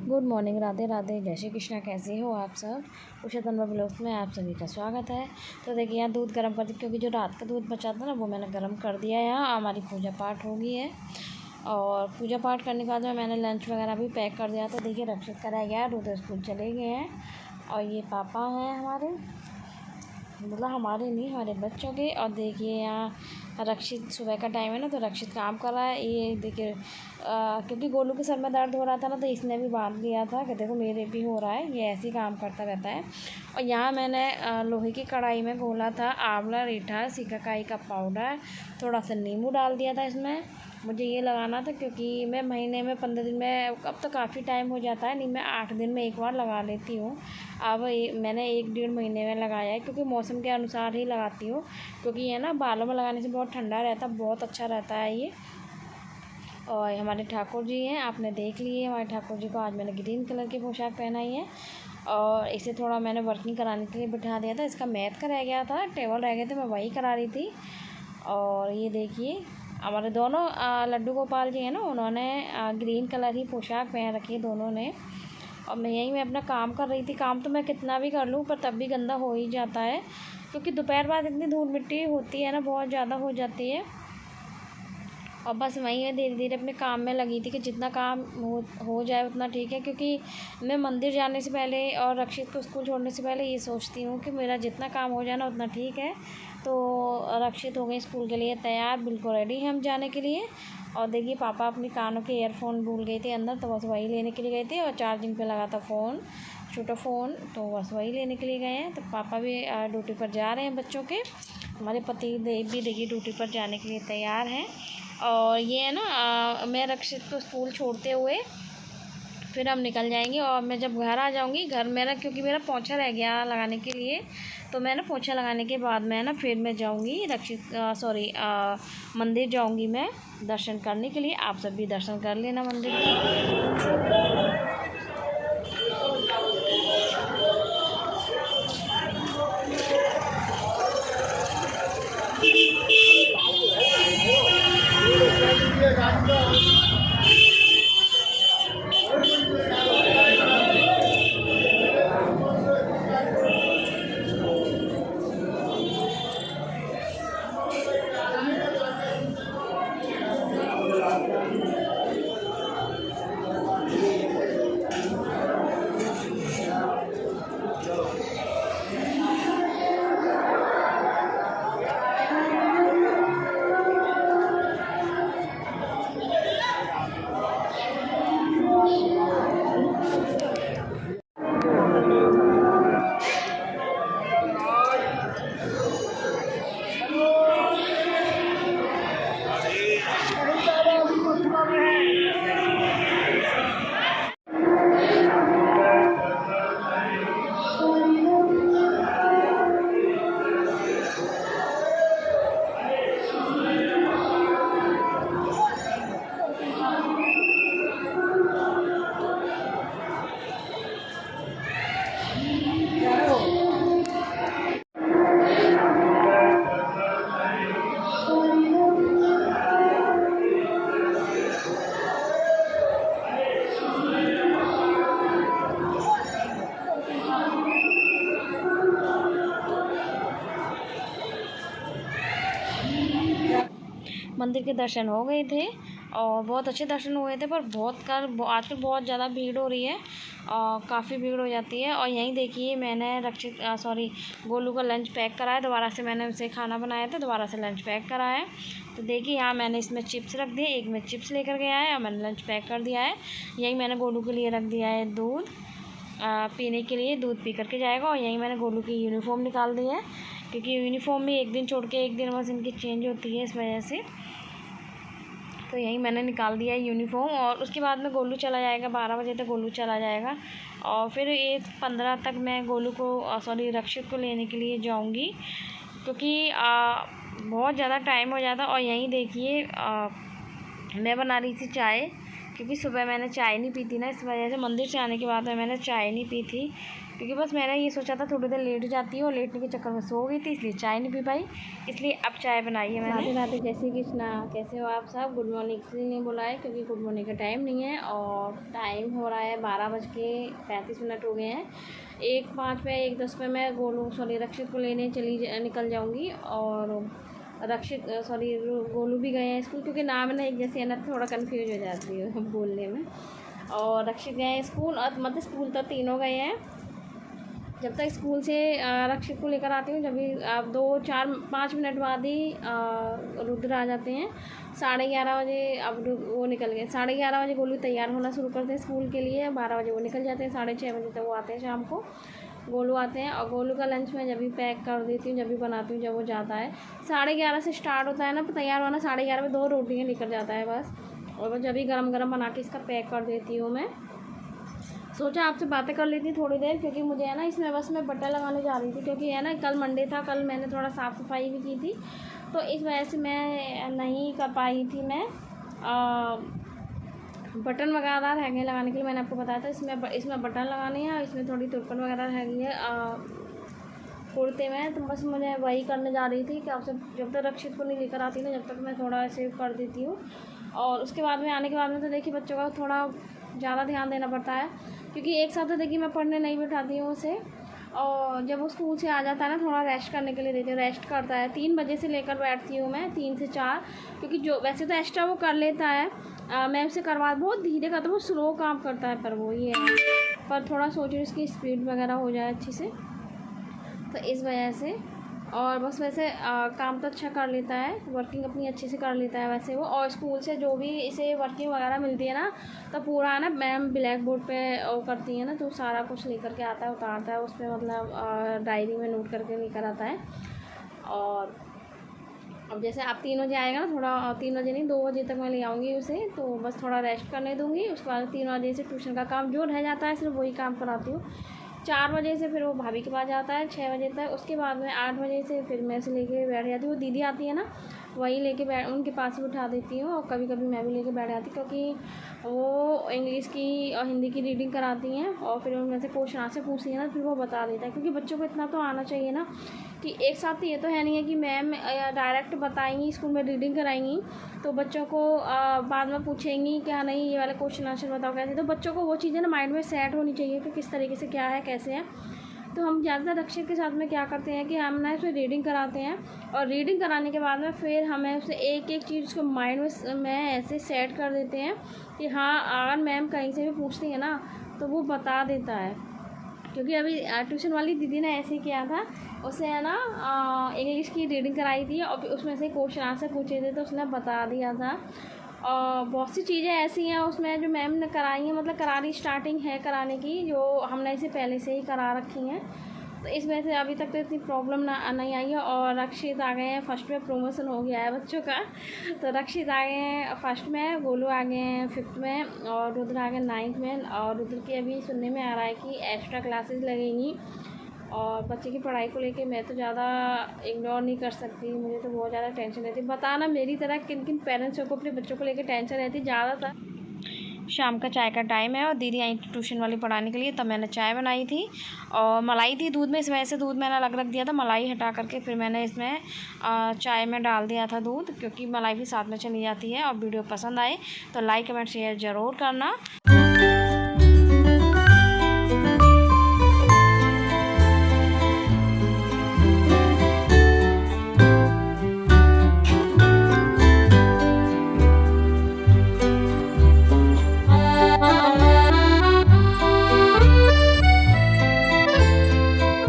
Good morning, Radhe Radhe, जय श्री कृष्णा। कैसे हो आप सब? उषा तन्वा ब्लॉग्स में आप सभी का स्वागत है। तो देखिए यहाँ दूध गर्म कर दी, क्योंकि जो रात का दूध बचा था ना वो मैंने गर्म कर दिया है। यहाँ हमारी पूजा पाठ हो गई है और पूजा पाठ करने के बाद में मैंने लंच वगैरह भी पैक कर दिया। तो देखिए रक्षित का रह गया, दूध स्कूल चले गए हैं और ये पापा हैं हमारे, मतलब हमारे नहीं, हमारे बच्चों के। और देखिए यहाँ रक्षित, सुबह का टाइम है ना तो रक्षित काम कर रहा है। ये देखिए क्योंकि गोलू के सर में दर्द हो रहा था ना तो इसने भी बांध लिया था कि देखो मेरे भी हो रहा है, ये ऐसे ही काम करता रहता है। और यहाँ मैंने लोहे की कढ़ाई में घोला था आंवला, रीठा, सिकाकाई का पाउडर, थोड़ा सा नींबू डाल दिया था इसमें। मुझे ये लगाना था क्योंकि मैं महीने में 15 दिन में, अब तो काफ़ी टाइम हो जाता है, नहीं मैं 8 दिन में एक बार लगा लेती हूँ। अब मैंने 1-1.5 महीने में लगाया है, क्योंकि मौसम के अनुसार ही लगाती हूँ। क्योंकि ये ना बालों में लगाने से बहुत ठंडा रहता है, बहुत अच्छा रहता है ये। और हमारे ठाकुर जी हैं, आपने देख लिए हमारे ठाकुर जी को आज मैंने ग्रीन कलर की पोशाक पहनाई है। और इसे थोड़ा मैंने वर्किंग कराने के लिए बिठा दिया था। इसका मैथ का रह गया था, टेबल रह गए थे, मैं वही करा रही थी। और ये देखिए हमारे दोनों लड्डू गोपाल जी हैं ना, उन्होंने ग्रीन कलर ही पोशाक पहन रखी है दोनों ने। और मैं अपना काम कर रही थी। काम तो मैं कितना भी कर लूँ पर तब भी गंदा हो ही जाता है, क्योंकि दोपहर बाद इतनी धूल मिट्टी होती है ना, बहुत ज़्यादा हो जाती है। और बस वहीं मैं धीरे धीरे अपने काम में लगी थी कि जितना काम हो जाए उतना ठीक है। क्योंकि मैं मंदिर जाने से पहले और रक्षित को स्कूल छोड़ने से पहले ये सोचती हूँ कि मेरा जितना काम हो जाए ना उतना ठीक है। तो रक्षित हो गई स्कूल के लिए तैयार, बिल्कुल रेडी हैं हम जाने के लिए। और देखिए पापा अपनी कानों के ईयरफोन भूल गए थे अंदर, तो बस वही लेने के लिए गए थे। और चार्जिंग पे लगा था फ़ोन, छोटा फ़ोन, तो बस वही लेने के लिए गए हैं। तो पापा भी ड्यूटी पर जा रहे हैं बच्चों के। हमारे पति देव भी देखिए ड्यूटी पर जाने के लिए तैयार हैं। और ये है ना मैं रक्षित को स्कूल छोड़ते हुए फिर हम निकल जाएंगे। और मैं जब घर आ जाऊंगी, घर मेरा, क्योंकि मेरा पोंछा रह गया लगाने के लिए, तो मैं ना पोंछा लगाने के बाद मैं ना फिर मैं जाऊंगी रक्षित मंदिर जाऊंगी मैं दर्शन करने के लिए। आप सब भी दर्शन कर लेना मंदिर के। मंदिर के दर्शन हो गए थे और बहुत अच्छे दर्शन हुए थे। पर आजकल बहुत ज़्यादा भीड़ हो रही है और काफ़ी भीड़ हो जाती है। और यहीं देखिए मैंने गोलू का लंच पैक कराया, दोबारा से मैंने उसे खाना बनाया था, दोबारा से लंच पैक कराया है। तो देखिए यहाँ मैंने इसमें चिप्स रख दिए, एक में चिप्स लेकर गया है और मैंने लंच पैक कर दिया है। यहीं मैंने गोलू के लिए रख दिया है दूध, पीने के लिए दूध पी करके जाएगा। और यहीं मैंने गोलू की यूनिफॉर्म निकाल दी है, क्योंकि यूनिफॉर्म में एक दिन छोड़ के एक दिन बस इनकी चेंज होती है, इस वजह से। तो यहीं मैंने निकाल दिया है यूनिफॉर्म। और उसके बाद में गोलू चला जाएगा, 12 बजे तक गोलू चला जाएगा। और फिर 15 तक मैं गोलू को रक्षित को लेने के लिए जाऊंगी, क्योंकि बहुत ज़्यादा टाइम हो जाता। और यहीं देखिए मैं बना रही थी चाय, क्योंकि सुबह मैंने चाय नहीं पी थी ना, इस वजह से मंदिर से आने के बाद में मैंने चाय नहीं पी थी, क्योंकि बस मैंने ये सोचा था थोड़ी देर लेट जाती हूँ और लेटने के चक्कर में सो गई थी, इसलिए चाय नहीं पी पाई। इसलिए अब चाय बनाई है मैंने। राधे राधे, जय श्री कृष्णा। कैसे हो आप सब? गुड मॉर्निंग इसलिए नहीं बोला है क्योंकि गुड मॉर्निंग का टाइम नहीं है और टाइम हो रहा है 12:35 हो गए हैं। 1:05 पे 1:10 पे मैं रक्षित को लेने निकल जाऊँगी और गोलू भी गए हैं स्कूल, क्योंकि नाम है ना एक जैसे है ना, थोड़ा कन्फ्यूज हो जाती है बोलने में। और रक्षित गए हैं स्कूल, और मतलब स्कूल तो तीनों गए हैं। जब तक स्कूल से रक्षित को लेकर आती हूँ, जब भी 2-4-5 मिनट बाद ही रुद्र आ जाते हैं। 11:30 बजे अब वो निकल गए। 11:30 बजे गोलू तैयार होना शुरू करते हैं स्कूल के लिए। 12 बजे वो निकल जाते हैं। 6:30 बजे तक वो आते हैं शाम को। गोलू आते हैं और गोलू का लंच मैं जब भी पैक कर देती हूँ, जब भी बनाती हूँ, जब वो जाता है। 11:30 से स्टार्ट होता है ना तैयार होना। 11:30 में 2 रोटियाँ निकल जाता है बस, और बस जब भी गरम गरम बना के इसका पैक कर देती हूँ मैं। सोचा आपसे बातें कर लेती थोड़ी देर, क्योंकि मुझे है ना इसमें बस मैं बटन लगाने जा रही थी, क्योंकि है ना कल मंडे था, कल मैंने थोड़ा साफ़ सफाई भी की थी, तो इस वजह से मैं नहीं कर पाई थी। मैं बटन वगैरह रह गए लगाने के लिए, मैंने आपको बताया था। इसमें बटन लगाने हैं, इसमें थोड़ी तुरपन वगैरह रह गई है कुर्ते में, तो बस मुझे वही करने जा रही थी कि आपसे जब तक रक्षित को नहीं लेकर आती ना, जब तक मैं थोड़ा ऐसे कर देती हूँ। और उसके बाद में आने के बाद में तो देखिए बच्चों का थोड़ा ज़्यादा ध्यान देना पड़ता है, क्योंकि एक साथ तो देखिए मैं पढ़ने नहीं बिठाती हूँ उसे, और जब वो स्कूल से आ जाता है ना थोड़ा रेस्ट करने के लिए देती हूँ। रेस्ट करता है 3 बजे से लेकर बैठती हूँ मैं 3 से 4, क्योंकि जो वैसे तो एक्स्ट्रा वो कर लेता है। मैं उसे करवा बहुत धीरे करता हूँ, वो स्लो काम करता है, पर वो ये है, पर थोड़ा सोच रही उसकी स्पीड वगैरह हो जाए अच्छी से, तो इस वजह से। और बस वैसे काम तो अच्छा कर लेता है, वर्किंग अपनी अच्छे से कर लेता है वैसे वो। और स्कूल से जो भी इसे वर्किंग वगैरह मिलती है ना, तो पूरा है ना मैम ब्लैक बोर्ड पे वो करती है ना, तो सारा कुछ लेकर के आता है, उतारता है उस पर, मतलब डायरी में नोट करके लेकर आता है। और अब जैसे आप 3 बजे आएगा ना, थोड़ा 3 बजे नहीं 2 बजे तक मैं ले आऊँगी उसे, तो बस थोड़ा रेस्ट करने दूँगी। उसके बाद 3 बजे से ट्यूशन का काम जो रह जाता है सिर्फ वही काम कराती हूँ। 4 बजे से फिर वो भाभी के पास जाता है 6 बजे तक। उसके बाद में 8 बजे से फिर मैं उसे लेके बैठ जाती हूँ। वो दीदी आती है ना, वही लेके उनके पास ही बिठा देती हूँ, और कभी कभी मैं भी लेके बैठ जाती, क्योंकि वो इंग्लिश की और हिंदी की रीडिंग कराती हैं, और फिर उनमें से क्वेश्चन आंसर पूछती है ना, फिर वो बता देता है। क्योंकि बच्चों को इतना तो आना चाहिए ना, कि एक साथ ये तो है नहीं है कि मैम डायरेक्ट बताएंगी स्कूल में रीडिंग कराएंगी, तो बच्चों को बाद में पूछेंगी क्या नहीं ये वाले क्वेश्चन आंसर बताओ कैसे, तो बच्चों को वो चीज़ें ना माइंड में सेट होनी चाहिए कि किस तरीके से क्या है कैसे है। तो हम ज़्यादातर रक्षित के साथ में क्या करते हैं कि हम ना उसे रीडिंग कराते हैं, और रीडिंग कराने के बाद में फिर हमें उसे एक एक चीज़ उसको माइंड में ऐसे सेट कर देते हैं कि हाँ अगर मैम कहीं से भी पूछती है ना तो वो बता देता है। क्योंकि अभी ट्यूशन वाली दीदी ने ऐसे किया था, उसे है ना इंग्लिश की रीडिंग कराई थी, और उसमें से क्वेश्चन आंसर पूछे थे, तो उसने बता दिया था। और बहुत सी चीज़ें ऐसी हैं उसमें जो मैम ने कराई हैं, मतलब करानी स्टार्टिंग है कराने की, जो हमने इसे पहले से ही करा रखी हैं, तो इस वजह से अभी तक तो इतनी प्रॉब्लम नहीं आई है। और रक्षित आ गए हैं फर्स्ट में, प्रमोशन हो गया है बच्चों का, तो रक्षित आ गए हैं फर्स्ट में, गोलू आ गए हैं 5th में, और रुद्र आ गए 9th में। और रुद्र की अभी सुनने में आ रहा है कि एक्स्ट्रा क्लासेस लगेंगी, और बच्चे की पढ़ाई को लेके मैं तो ज़्यादा इग्नोर नहीं कर सकती, मुझे तो बहुत ज़्यादा टेंशन रहती है। बताना मेरी तरह किन किन पेरेंट्स को अपने बच्चों को लेकर टेंशन रहती है ज़्यादातर। शाम का चाय का टाइम है और दीदी आई थी ट्यूशन वाली पढ़ाने के लिए, तब मैंने चाय बनाई थी, और मलाई थी दूध में, इस वजह से दूध मैंने अलग रख दिया था। मलाई हटा करके फिर मैंने इसमें चाय में डाल दिया था दूध, क्योंकि मलाई भी साथ में चली जाती है। और वीडियो पसंद आए तो लाइक कमेंट शेयर ज़रूर करना।